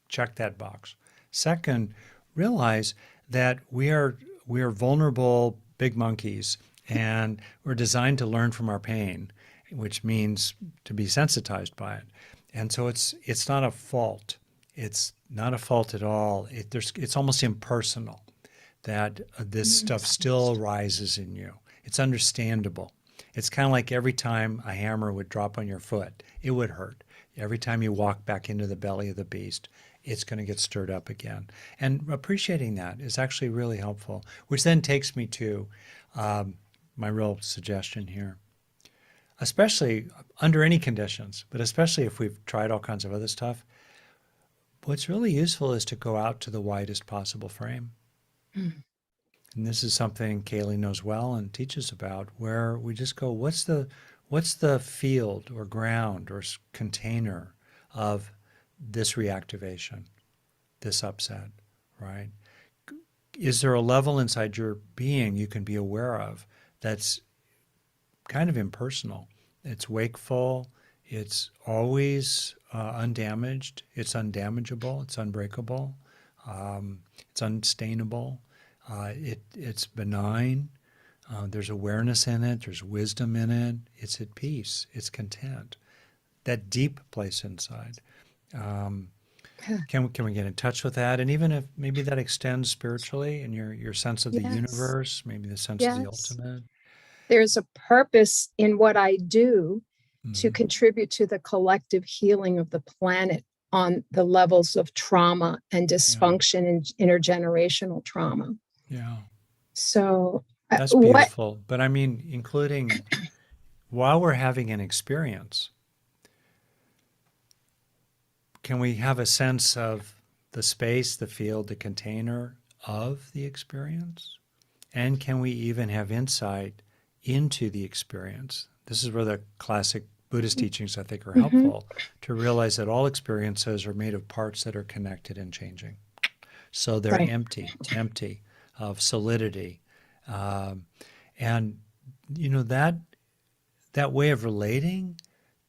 Check that box. Second, realize that we are vulnerable big monkeys, and we're designed to learn from our pain. which means to be sensitized by it. And so it's not a fault. It's not a fault at all. It's almost impersonal that this stuff still arises in you. It's understandable. It's kind of like every time a hammer would drop on your foot, it would hurt. Every time you walk back into the belly of the beast, it's going to get stirred up again. And appreciating that is actually really helpful, which then takes me to my real suggestion here. Especially under any conditions, but especially if we've tried all kinds of other stuff, what's really useful is to go out to the widest possible frame. Mm. And this is something Kaylee knows well and teaches about, where we just go, what's the field or ground or container of this reactivation, this upset, right? Is there a level inside your being you can be aware of that's kind of impersonal? It's wakeful. It's always undamaged. It's undamageable. It's unbreakable. It's unstainable. It's benign. There's awareness in it. There's wisdom in it. It's at peace. It's content. That deep place inside. Can we get in touch with that? And even if maybe that extends spiritually in your sense of the universe, maybe the sense of the ultimate.
There's a purpose in what I do to contribute to the collective healing of the planet on the levels of trauma and dysfunction and intergenerational trauma.
Yeah.
So
that's beautiful. But I mean, including while we're having an experience, can we have a sense of the space, the field, the container of the experience? And can we even have insight into the experience? This is where the classic Buddhist teachings, I think, are helpful to realize that all experiences are made of parts that are connected and changing. So they're empty of solidity. And, you know, that way of relating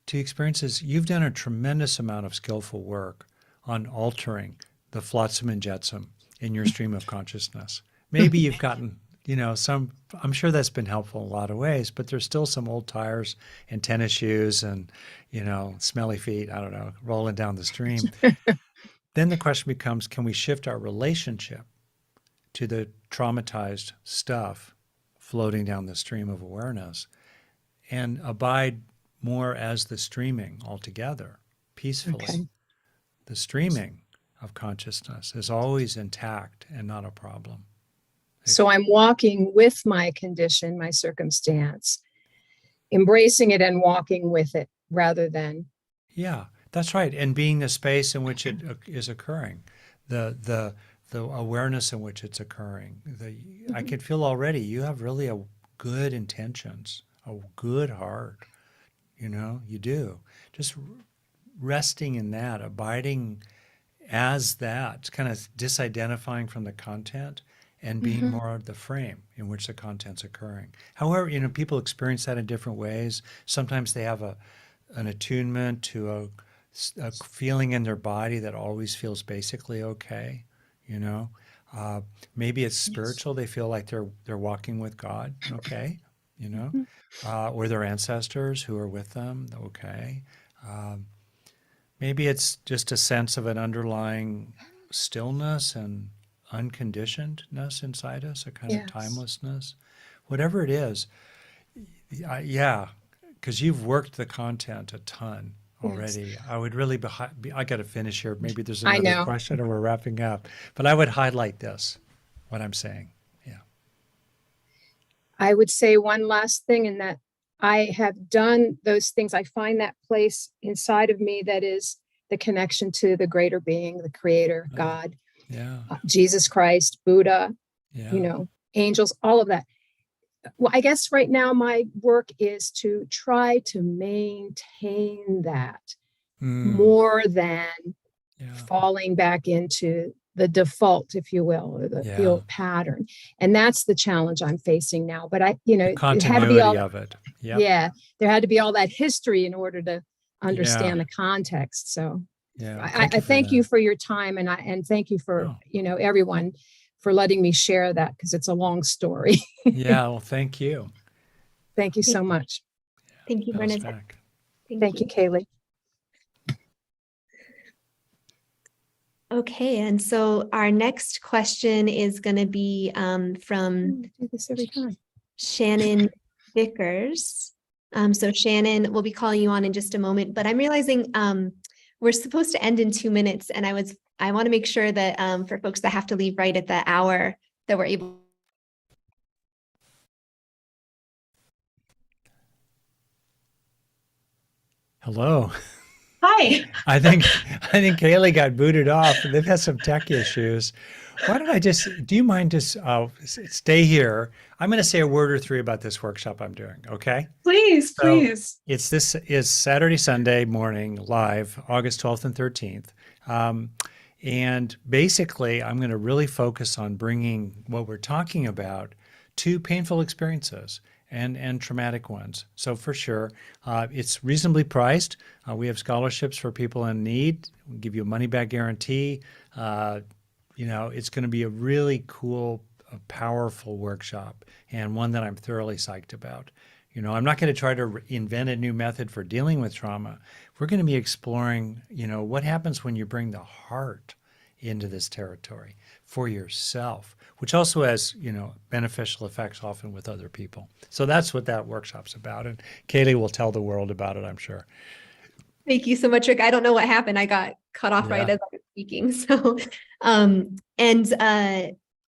to experiences, you've done a tremendous amount of skillful work on altering the flotsam and jetsam in your stream of consciousness. Maybe you've gotten, I'm sure that's been helpful in a lot of ways, but there's still some old tires and tennis shoes and, smelly feet, I don't know, rolling down the stream. Then the question becomes, can we shift our relationship to the traumatized stuff floating down the stream of awareness and abide more as the streaming altogether, peacefully? Okay. The streaming of consciousness is always intact and not a problem.
So I'm walking with my condition, my circumstance, embracing it and walking with it rather than.
Yeah, that's right. And being the space in which it is occurring, the awareness in which it's occurring. I can feel already you have really good intentions, a good heart. You do. Just resting in that, abiding as that, kind of disidentifying from the content and being more of the frame in which the content's occurring. However, people experience that in different ways. Sometimes they have an attunement to a feeling in their body that always feels basically okay. Maybe it's spiritual. They feel like they're walking with God. Okay. Or their ancestors who are with them. Okay. Maybe it's just a sense of an underlying stillness and unconditionedness inside us, a kind of timelessness. Whatever it is, because you've worked the content a ton already. I would really I got to finish here. Maybe there's another question or we're wrapping up. But I would highlight this, what I'm saying. Yeah.
I would say one last thing, in that I have done those things. I find that place inside of me that is the connection to the greater being, the creator, God, Jesus Christ, Buddha, angels, all of that. Well, I guess right now my work is to try to maintain that more than falling back into the default, if you will, or the old pattern. And that's the challenge I'm facing now. But
the continuity of it.
Yeah, there had to be all that history in order to understand the context. So I thank you for your time, and thank you for everyone for letting me share that, because it's a long story.
Well, thank you.
Thank you so much.
Thank you,
bounce
Bernadette.
back.
Thank you, Kaylee.
Okay, and so our next question is going to be
I
from
do this every time.
Shannon Vickers. So Shannon, we'll be calling you on in just a moment, but I'm realizing we're supposed to end in 2 minutes, and I want to make sure that for folks that have to leave right at the hour that we're able.
Hello.
Hi.
I think Kaylee got booted off. They've had some tech issues. Why don't I do you mind just stay here? I'm going to say a word or three about this workshop I'm doing, okay?
Please,
So
please.
this is Saturday, Sunday morning live, August 12th and 13th. And basically, I'm going to really focus on bringing what we're talking about to painful experiences and traumatic ones. So for sure, it's reasonably priced. We have scholarships for people in need. We give you a money-back guarantee. It's going to be a really cool, powerful workshop, and one that I'm thoroughly psyched about. I'm not going to try to invent a new method for dealing with trauma. We're going to be exploring, what happens when you bring the heart into this territory for yourself, which also has, beneficial effects often with other people. So that's what that workshop's about. And Kaylee will tell the world about it, I'm sure.
Thank you so much, Rick. I don't know what happened. I got cut off right
Yeah.
as I was speaking. So,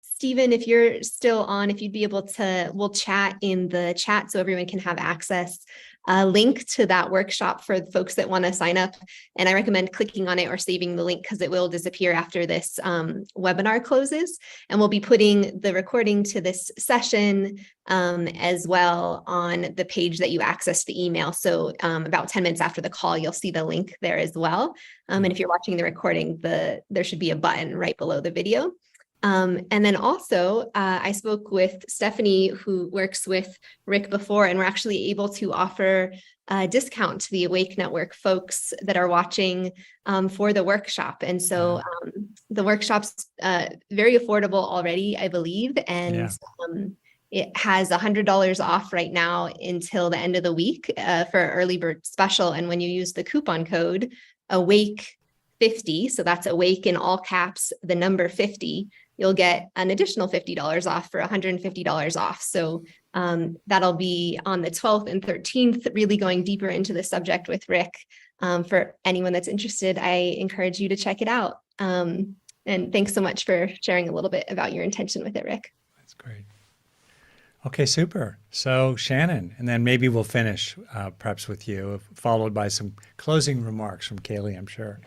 Stephen, if you're still on, if you'd be able to, we'll chat in the chat so everyone can have access. Link to that workshop for the folks that want to sign up. And I recommend clicking on it or saving the link because it will disappear after this webinar closes. And we'll be putting the recording to this session as well on the page that you access the email. So about 10 minutes after the call, you'll see the link there as well. And if you're watching the recording, there should be a button right below the video. And then also, I spoke with Stephanie, who works with Rick before, and we're actually able to offer a discount to the Awake Network folks that are watching for the workshop. And so the workshop's very affordable already, I believe, and it has $100 off right now until the end of the week for early bird special. And when you use the coupon code AWAKE50, so that's awake in all caps, the number 50, you'll get an additional $50 off for $150 off. So that'll be on the 12th and 13th, really going deeper into the subject with Rick. For anyone that's interested, I encourage you to check it out. And thanks so much for sharing a little bit about your intention with it, Rick.
That's great. Okay, super. So Shannon, and then maybe we'll finish perhaps with you, followed by some closing remarks from Kaylee, I'm sure.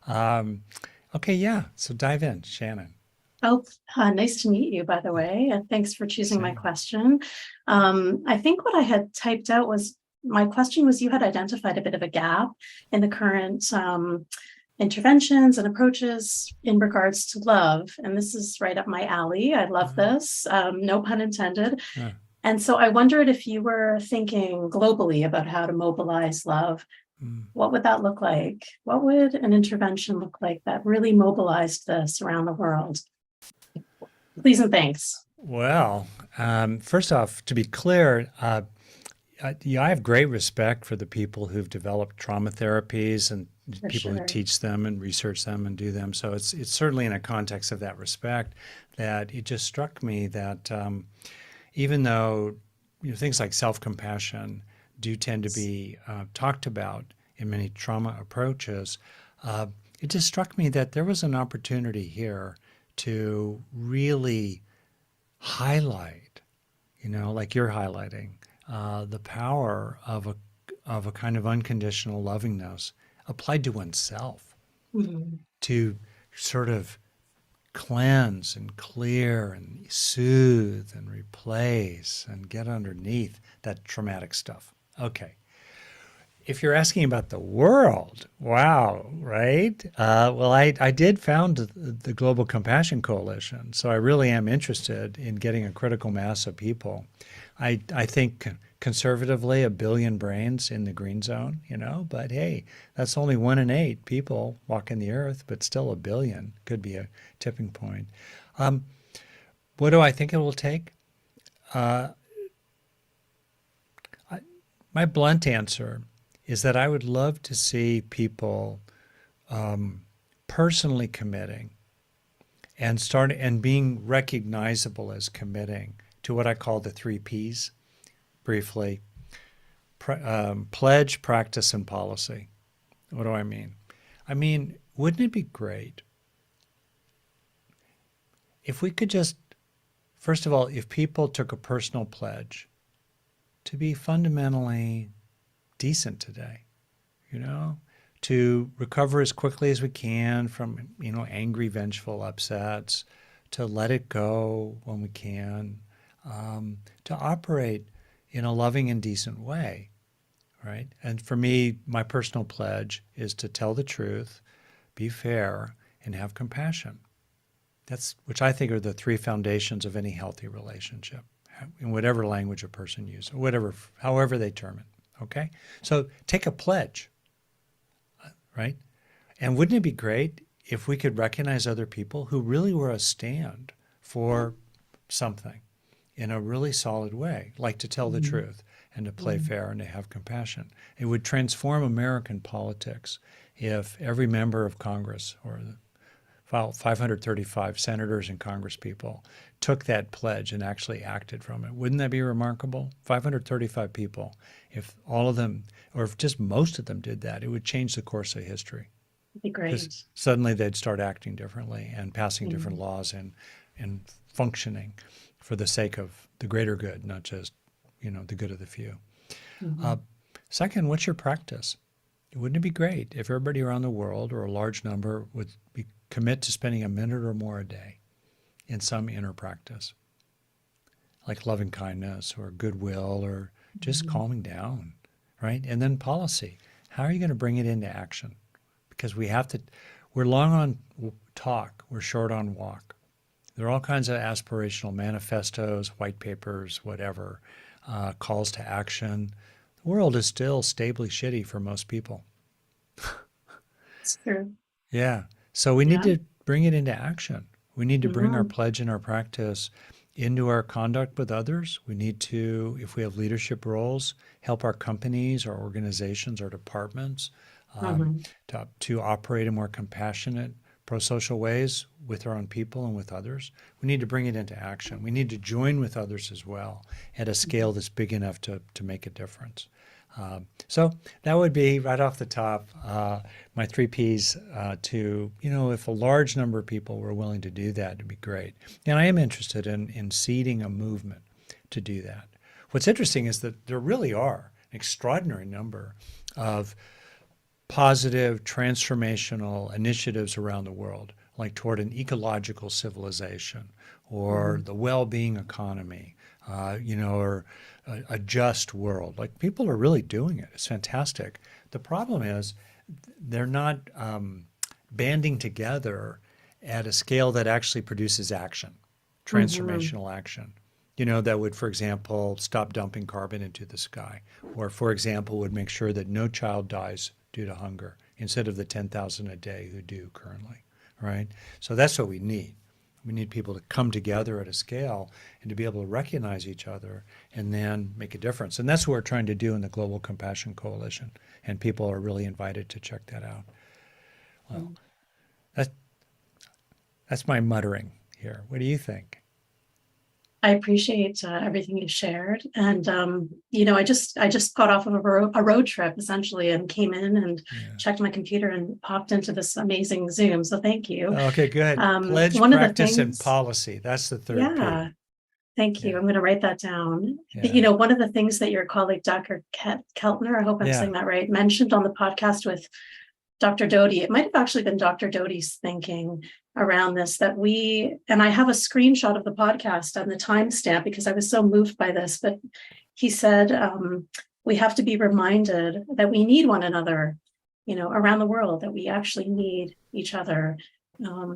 Okay, yeah. So dive in, Shannon.
Oh, nice to meet you, by the way. And thanks for choosing my question. I think what I had typed out was, my question was, you had identified a bit of a gap in the current interventions and approaches in regards to love. And this is right up my alley. I love this, no pun intended. And so I wondered if you were thinking globally about how to mobilize love. What would that look like? What would an intervention look like that really mobilized this around the world? Please and thanks.
Well, first off, to be clear, I have great respect for the people who've developed trauma therapies and people who teach them and research them and do them. So it's certainly in a context of that respect that it just struck me that even though things like self-compassion do tend to be talked about in many trauma approaches, it just struck me that there was an opportunity here to really highlight, like you're highlighting, the power of a kind of unconditional lovingness applied to oneself, to sort of cleanse and clear and soothe and replace and get underneath that traumatic stuff. Okay. If you're asking about the world, wow, right? Well, I did found the Global Compassion Coalition, so I really am interested in getting a critical mass of people. I think conservatively 1 billion brains in the green zone, but hey, that's only 1 in 8 people walking the earth, but still 1 billion could be a tipping point. What do I think it will take? My blunt answer is that I would love to see people personally committing and being recognizable as committing to what I call the 3 Ps, briefly. Pledge, practice, and policy. What do I mean? I mean, wouldn't it be great if we could just, first of all, if people took a personal pledge to be fundamentally decent today, to recover as quickly as we can from, angry, vengeful upsets, to let it go when we can, to operate in a loving and decent way, right? And for me, my personal pledge is to tell the truth, be fair, and have compassion. Which I think are the 3 foundations of any healthy relationship, in whatever language a person uses, however they term it. Okay? So take a pledge, right? And wouldn't it be great if we could recognize other people who really were a stand for something in a really solid way, like to tell the truth and to play fair and to have compassion? It would transform American politics if every member of Congress or the 535 senators and congresspeople took that pledge and actually acted from it. Wouldn't that be remarkable? 535 people. If all of them, or if just most of them did that, it would change the course of history.
It'd be great.
'Cause suddenly they'd start acting differently and passing different laws and functioning for the sake of the greater good, not just, the good of the few. Second, what's your practice? Wouldn't it be great if everybody around the world, or a large number, would commit to spending a minute or more a day in some inner practice, like loving kindness or goodwill or just calming down, right? And then policy. How are you going to bring it into action? Because we're long on talk, we're short on walk. There are all kinds of aspirational manifestos, white papers, whatever, calls to action. The world is still stably shitty for most people.
It's true.
Yeah. So we need to bring it into action. We need to bring our pledge and our practice into our conduct with others. We need to, if we have leadership roles, help our companies, our organizations, our departments to operate in more compassionate, pro-social ways with our own people and with others. We need to bring it into action. We need to join with others as well at a scale that's big enough to make a difference. So that would be right off the top my 3 Ps to, if a large number of people were willing to do that, it'd be great. And I am interested in seeding a movement to do that. What's interesting is that there really are an extraordinary number of positive, transformational initiatives around the world, like toward an ecological civilization or the well-being economy, or a just world. Like, people are really doing it. It's fantastic. The problem is they're not banding together at a scale that actually produces action, transformational action. That would, for example, stop dumping carbon into the sky, or, for example, would make sure that no child dies due to hunger instead of the 10,000 a day who do currently, right? So that's what we need. We need people to come together at a scale and to be able to recognize each other and then make a difference. And that's what we're trying to do in the Global Compassion Coalition. And people are really invited to check that out. Well, that's my muttering here. What do you think?
I appreciate everything you shared, and I just got off of a road trip essentially, and came in and checked my computer and popped into this amazing Zoom. So thank you.
Okay, good. Pledge,
one
practice,
of the things,
and policy. That's the third P.
Thank you.
Yeah.
I'm going to write that down.
Yeah.
One of the things that your colleague, Dr. Keltner, I hope I'm saying that right, mentioned on the podcast with Dr. Doty, it might have actually been Dr. Doty's thinking around this, and I have a screenshot of the podcast and the timestamp because I was so moved by this, but he said, we have to be reminded that we need one another, around the world, that we actually need each other.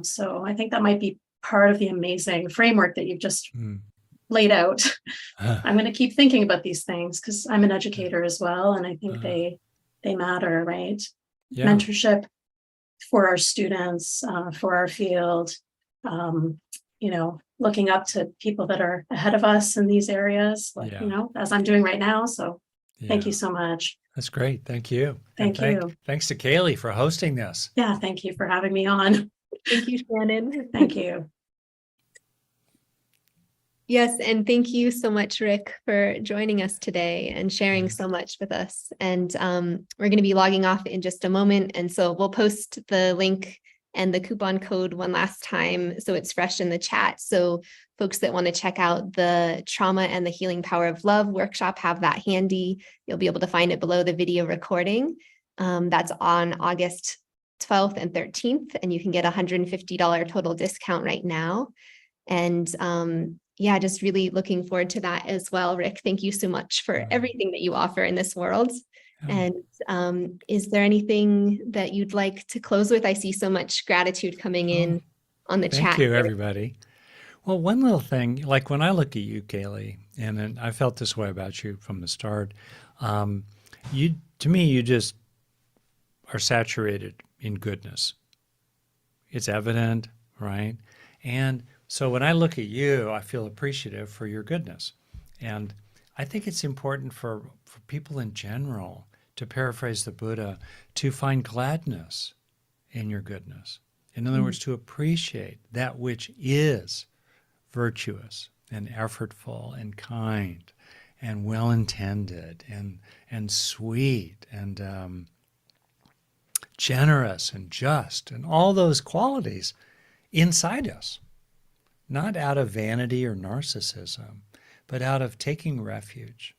So I think that might be part of the amazing framework that you've just laid out. I'm going to keep thinking about these things because I'm an educator as well, and I think they matter, right? Yeah. Mentorship for our students, for our field, looking up to people that are ahead of us in these areas, as I'm doing right now. So Thank
Yeah.
you so much.
That's great. Thank you.
Thank you.
Thanks to Kaylee for hosting this.
Yeah, thank you for having me on.
Thank you, Shannon.
Thank you.
Yes, and thank you so much, Rick, for joining us today and sharing so much with us. And we're going to be logging off in just a moment. And so we'll post the link and the coupon code one last time so it's fresh in the chat. So folks that want to check out the Trauma and the Healing Power of Love workshop have that handy. You'll be able to find it below the video recording. That's on August 12th and 13th, and you can get a $150 total discount right now. And yeah, just really looking forward to that as well. Rick, thank you so much for everything that you offer in this world. And is there anything that you'd like to close with? I see so much gratitude coming in on the chat.
Thank you, everybody. Well, one little thing, like when I look at you, Kaylee, and I felt this way about you from the start, to me, you just are saturated in goodness. It's evident, right? And so when I look at you, I feel appreciative for your goodness. And I think it's important for people in general, to paraphrase the Buddha, to find gladness in your goodness. In other words, to appreciate that which is virtuous and effortful and kind and well-intended and sweet and generous and just, and all those qualities inside us. Not out of vanity or narcissism, but out of taking refuge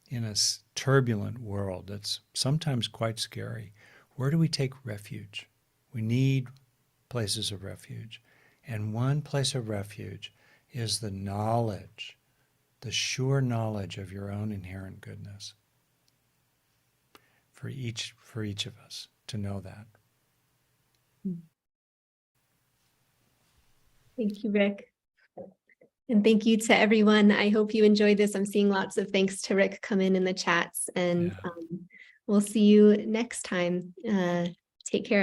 in a turbulent world that's sometimes quite scary. Where do we take refuge? We need places of refuge. And one place of refuge is the knowledge, the sure knowledge of your own inherent goodness. For each of us to know that.
Thank you, Rick. And thank you to everyone. I hope you enjoyed this. I'm seeing lots of thanks to Rick come in the chats, and we'll see you next time. Take care.